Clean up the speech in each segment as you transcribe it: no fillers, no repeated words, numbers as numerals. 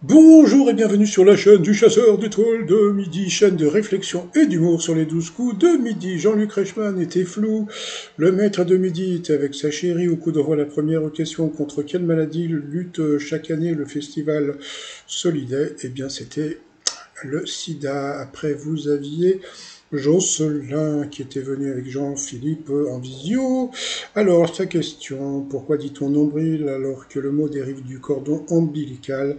Bonjour et bienvenue sur la chaîne du chasseur d'étoiles de midi, chaîne de réflexion et d'humour sur les 12 coups de midi. Jean-Luc Reichmann était flou, le maître de midi était avec sa chérie au coup d'envoi. La première question: contre quelle maladie lutte chaque année le festival Soliday? Eh bien c'était le sida. Après vous aviez Jocelyn qui était venu avec Jean-Philippe en visio. Alors, sa question: pourquoi dit-on nombril alors que le mot dérive du cordon ombilical?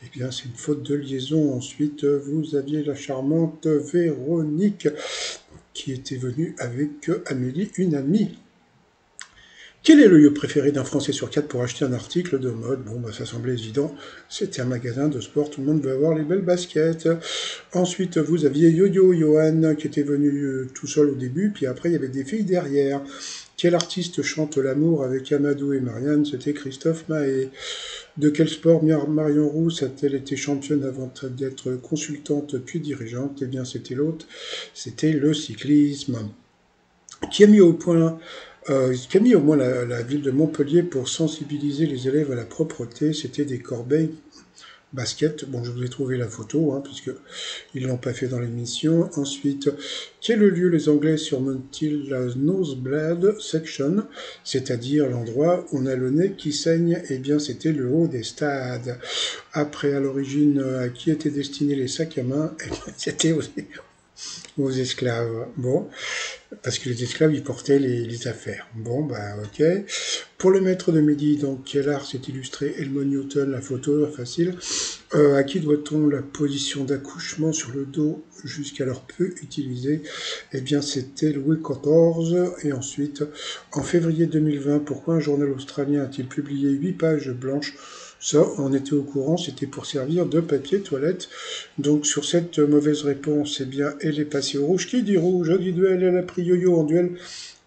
Eh bien, c'est une faute de liaison. Ensuite, vous aviez la charmante Véronique qui était venue avec Amélie, une amie. Quel est le lieu préféré d'un Français sur 4 pour acheter un article de mode? Bon, bah, ça semblait évident. C'était un magasin de sport. Tout le monde veut avoir les belles baskets. Ensuite, vous aviez Yo-Yo Johan qui était venu tout seul au début. Puis après, il y avait des filles derrière. Quel artiste chante l'amour avec Amadou et Marianne? C'était Christophe Mahé. De quel sport Marion Rousse a-t-elle été championne avant d'être consultante puis dirigeante? Eh bien, c'était l'autre. C'était le cyclisme. Qui a mis au point qui a mis au moins la ville de Montpellier pour sensibiliser les élèves à la propreté? C'était des corbeilles basket. Bon, je vous ai trouvé la photo, puisque ils l'ont pas fait dans l'émission. Ensuite, quel lieu les Anglais surnomment-ils la nosebleed section, c'est-à-dire l'endroit où on a le nez qui saigne? Eh bien, c'était le haut des stades. Après, à l'origine, à qui étaient destinés les sacs à main? Eh bien, c'était aux esclaves. Bon, parce que les esclaves, ils portaient les affaires. Bon, bah, ok. Pour le maître de midi, donc, quel art s'est illustré Helmut Newton? La photo, facile. À qui doit-on la position d'accouchement sur le dos, jusqu'alors peu utilisée? Eh bien, c'était Louis XIV. Et ensuite, en février 2020, pourquoi un journal australien a-t-il publié 8 pages blanches? Ça, on était au courant, c'était pour servir de papier toilette. Donc, sur cette mauvaise réponse, eh bien, elle est passée au rouge. Qui dit rouge? Dit duel, elle a pris yo-yo en duel,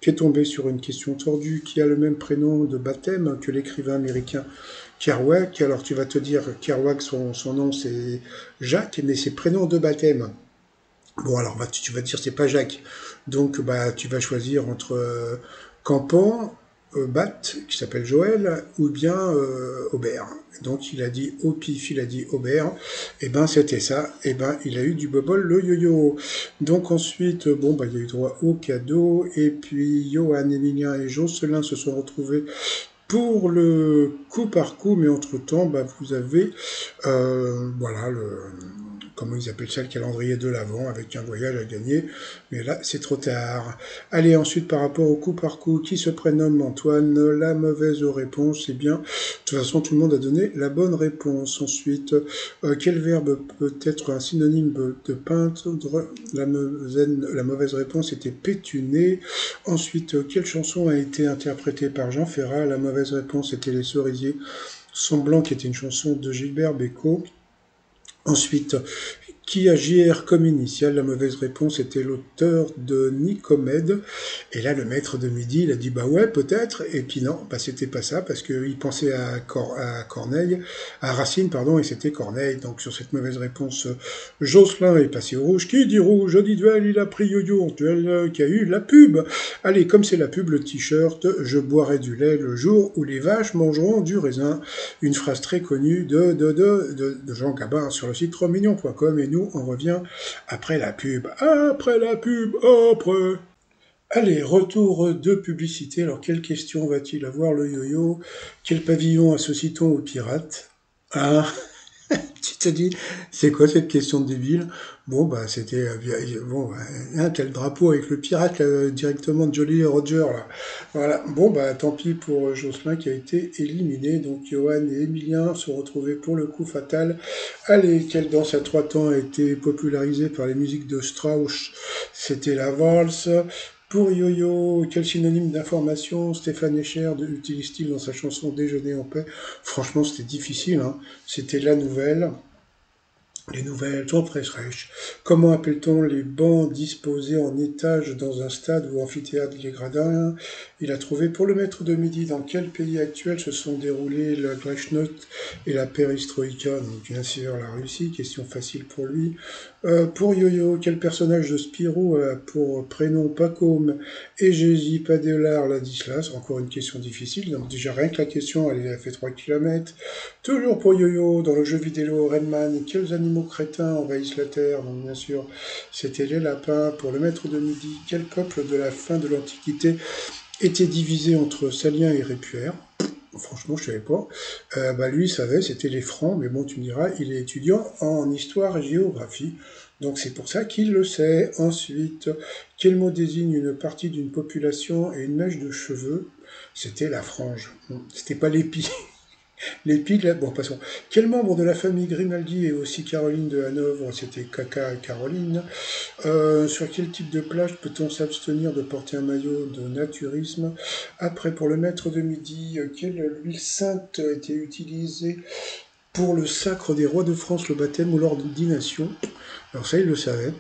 qui est tombé sur une question tordue, qui a le même prénom de baptême que l'écrivain américain Kerouac. Alors tu vas te dire, Kerouac, son nom c'est Jacques, mais c'est prénom de baptême. Bon, alors tu vas te dire c'est pas Jacques. Donc bah tu vas choisir entre Campan, Bat, qui s'appelle Joël, ou bien Aubert. Donc il a dit au pif, il a dit Aubert. Et ben c'était ça. Et ben il a eu du bobol le yo-yo. Donc ensuite, bon bah il y a eu droit au cadeau. Et puis Johan, Emilien et Jocelyn se sont retrouvés pour le coup par coup, mais entre-temps, bah, vous avez, voilà, comment ils appellent ça, le calendrier de l'Avent, avec un voyage à gagner, mais là, c'est trop tard. Allez, ensuite, par rapport au coup par coup, qui se prénomme Antoine? La mauvaise réponse, eh bien, de toute façon, tout le monde a donné la bonne réponse. Ensuite, quel verbe peut être un synonyme de peindre? La mauvaise réponse était pétuner. Ensuite, quelle chanson a été interprétée par Jean Ferrat? La mauvaise réponse était Les Cerisiers Semblants, qui était une chanson de Gilbert Bécaud. Ensuite, qui a JR comme initiale? La mauvaise réponse était l'auteur de Nicomède. Et là, le maître de midi, il a dit bah ouais, peut-être. Et puis non, bah c'était pas ça, parce qu'il pensait à Corneille, à Racine, pardon, et c'était Corneille. Donc sur cette mauvaise réponse, Jocelyn est passé au rouge. Qui dit rouge? Dit duel, il a pris yo-yo. Duel qui a eu la pub. Allez, comme c'est la pub, le t-shirt, je boirai du lait le jour où les vaches mangeront du raisin. Une phrase très connue de Jean Gabin sur le site 3millions.com. Et nous, on revient après la pub. Après la pub, après. Allez, retour de publicité. Alors, quelle question va-t-il avoir le yo-yo? Quel pavillon associe-t-on aux pirates? Ah, tu te dis, c'est quoi cette question de débile? Bon, bah, c'était, bon, quel drapeau avec le pirate, là, directement de Jolly Roger, là. Voilà. Bon, bah, tant pis pour Jocelyn qui a été éliminé. Donc, Johan et Emilien se retrouvaient pour le coup fatal. Allez, quelle danse à 3 temps a été popularisée par les musiques de Strauss? C'était la valse. Pour Yo-Yo, quel synonyme d'information Stéphane Echer utilise-t-il dans sa chanson Déjeuner en paix? Franchement, c'était difficile, hein. C'était la nouvelle. Les nouvelles sont très fraîches. Comment appelle-t-on les bancs disposés en étage dans un stade ou amphithéâtre? Les gradins. Il a trouvé pour le maître de midi dans quel pays actuel se sont déroulés la Glasnost et la Perestroïka. Donc bien sûr la Russie, question facile pour lui. Pour Yo-Yo, quel personnage de Spirou a pour prénom Pacôme et Jésus Padelar Ladislas? Encore une question difficile, donc déjà rien que la question, elle a fait 3 km. Toujours pour Yo-Yo, dans le jeu vidéo Redman, quels animaux crétins envahissent la Terre? Donc bien sûr, c'était les lapins. Pour le maître de midi, quel peuple de la fin de l'Antiquité était divisé entre Saliens et Répuaires? Franchement, je savais pas. Lui, il savait, c'était les Francs, mais bon, tu me diras, il est étudiant en histoire et géographie, donc c'est pour ça qu'il le sait. Ensuite, quel mot désigne une partie d'une population et une mèche de cheveux? C'était la frange. C'était pas l'épi. L'épi, bon, passons. Quel membre de la famille Grimaldi et aussi Caroline de Hanovre? C'était Caca et Caroline. Sur quel type de plage peut-on s'abstenir de porter un maillot de naturisme? Après, pour le maître de midi, quelle huile sainte a été utilisée pour le sacre des rois de France, le baptême ou l'ordination? Alors ça, il le savait.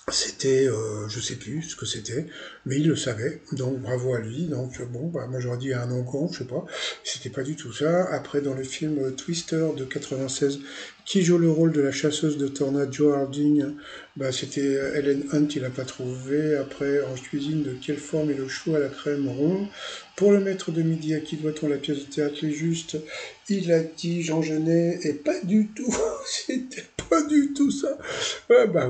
C'était, je sais plus ce que c'était, mais il le savait, donc bravo à lui. Donc bon, moi j'aurais dit un onguent, je sais pas, c'était pas du tout ça. Après, dans le film Twister de 96, qui joue le rôle de la chasseuse de tornades, Joe Harding, c'était Helen Hunt, il a pas trouvé. Après, en cuisine, de quelle forme est le chou à la crème rond? Pour le maître de midi, à qui doit-on la pièce de théâtre Les Justes? Il a dit Jean Genet, et pas du tout, c'était pas du tout ça.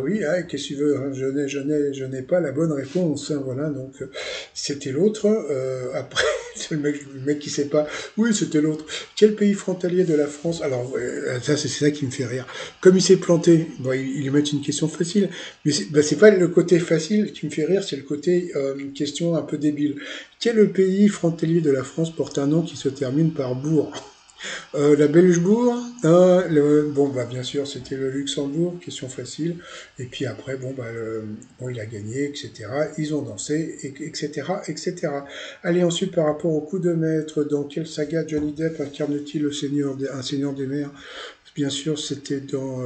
Oui, qu'est-ce que tu veux, hein, je n'ai pas la bonne réponse, hein, voilà, donc c'était l'autre. Après, c'est le mec qui sait pas. Oui, c'était l'autre. Quel pays frontalier de la France? Alors, ça, c'est ça qui me fait rire. Comme il s'est planté, bon, il lui met une question facile, mais c'est pas le côté facile qui me fait rire, c'est le côté question un peu débile. Quel pays frontalier de la France porte un nom qui se termine par bourg? La Belgebourg, bien sûr, c'était le Luxembourg, question facile. Et puis après, il a gagné, etc. Ils ont dansé, etc., etc. Allez, ensuite, par rapport au coup de maître, dans quelle saga Johnny Depp incarne-t-il un seigneur des mers? Bien sûr, c'était dans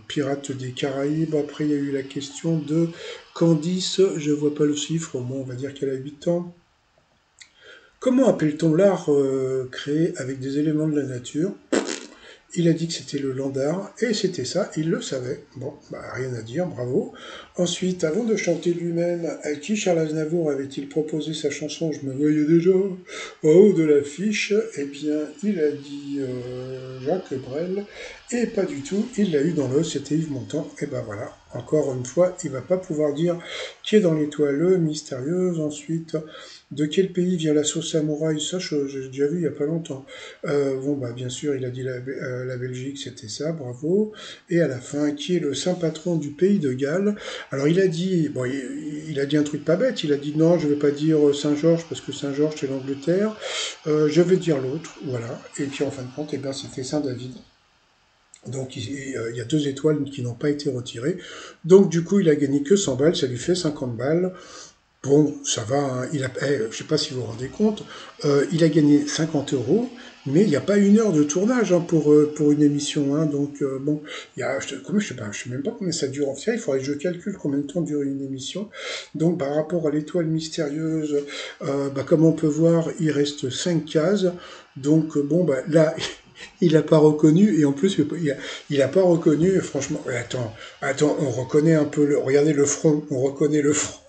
Pirates des Caraïbes. Après, il y a eu la question de Candice, je vois pas le chiffre, on va dire qu'elle a 8 ans. Comment appelle-t-on l'art créé avec des éléments de la nature? Il a dit que c'était le landar, et c'était ça, il le savait. Bon, rien à dire, bravo. Ensuite, avant de chanter lui-même, à qui Charles Aznavour avait-il proposé sa chanson Je me voyais déjà en haut de l'affiche? Eh bien, il a dit Jacques Brel, et pas du tout, il l'a eu dans l'os, c'était Yves Montand, et voilà. Encore une fois, il va pas pouvoir dire qui est dans l'étoile mystérieuse. Ensuite, de quel pays vient la sauce samouraï? Ça, j'ai déjà vu il y a pas longtemps. Bien sûr, il a dit la Belgique, c'était ça, bravo. Et à la fin, qui est le saint patron du pays de Galles? Alors il a dit, il a dit un truc pas bête. Il a dit non, je vais pas dire Saint-Georges parce que Saint-Georges c'est l'Angleterre. Je vais dire l'autre, voilà. Et puis en fin de compte, c'était Saint-David. Donc il y a 2 étoiles qui n'ont pas été retirées. Donc du coup, il a gagné que 100 balles, ça lui fait 50 balles. Bon, ça va, hein. Je ne sais pas si vous vous rendez compte, il a gagné 50 euros, mais il n'y a pas 1 heure de tournage pour une émission. Hein. Donc, je sais même pas combien ça dure en fait, il faudrait que je calcule combien de temps dure une émission. Donc, par rapport à l'étoile mystérieuse, comme on peut voir, il reste 5 cases. Donc, là, il n'a pas reconnu, et en plus, il a pas reconnu, franchement, attends, on reconnaît un peu, regardez le front, on reconnaît le front.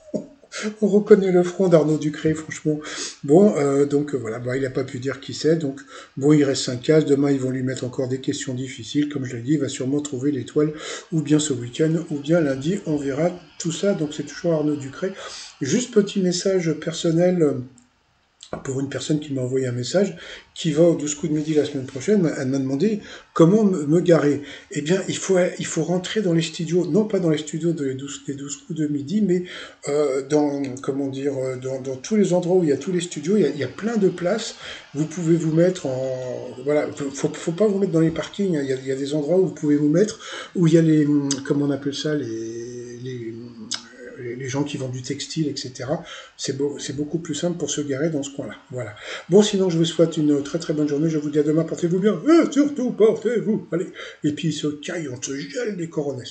On reconnaît le front d'Arnaud Ducré, franchement. Bon, il n'a pas pu dire qui c'est. Donc, bon, il reste 5 cases. Demain, ils vont lui mettre encore des questions difficiles. Comme je l'ai dit, il va sûrement trouver l'étoile, ou bien ce week-end, ou bien lundi. On verra tout ça. Donc, c'est toujours Arnaud Ducré. Juste petit message personnel pour une personne qui m'a envoyé un message, qui va au 12 coups de midi la semaine prochaine. Elle m'a demandé comment me garer. Eh bien, il faut rentrer dans les studios, non pas dans les studios des 12 coups de midi, mais dans tous les endroits où il y a tous les studios, il y a plein de places. Vous pouvez vous mettre voilà, faut pas vous mettre dans les parkings. Hein. Il y a des endroits où vous pouvez vous mettre, où il y a comment on appelle ça, les gens qui vendent du textile, etc. C'est beaucoup plus simple pour se garer dans ce coin-là. Voilà. Bon, sinon, je vous souhaite une très très bonne journée. Je vous dis à demain. Portez-vous bien. Et surtout, portez-vous. Allez. Et puis, on se gèle des coronets.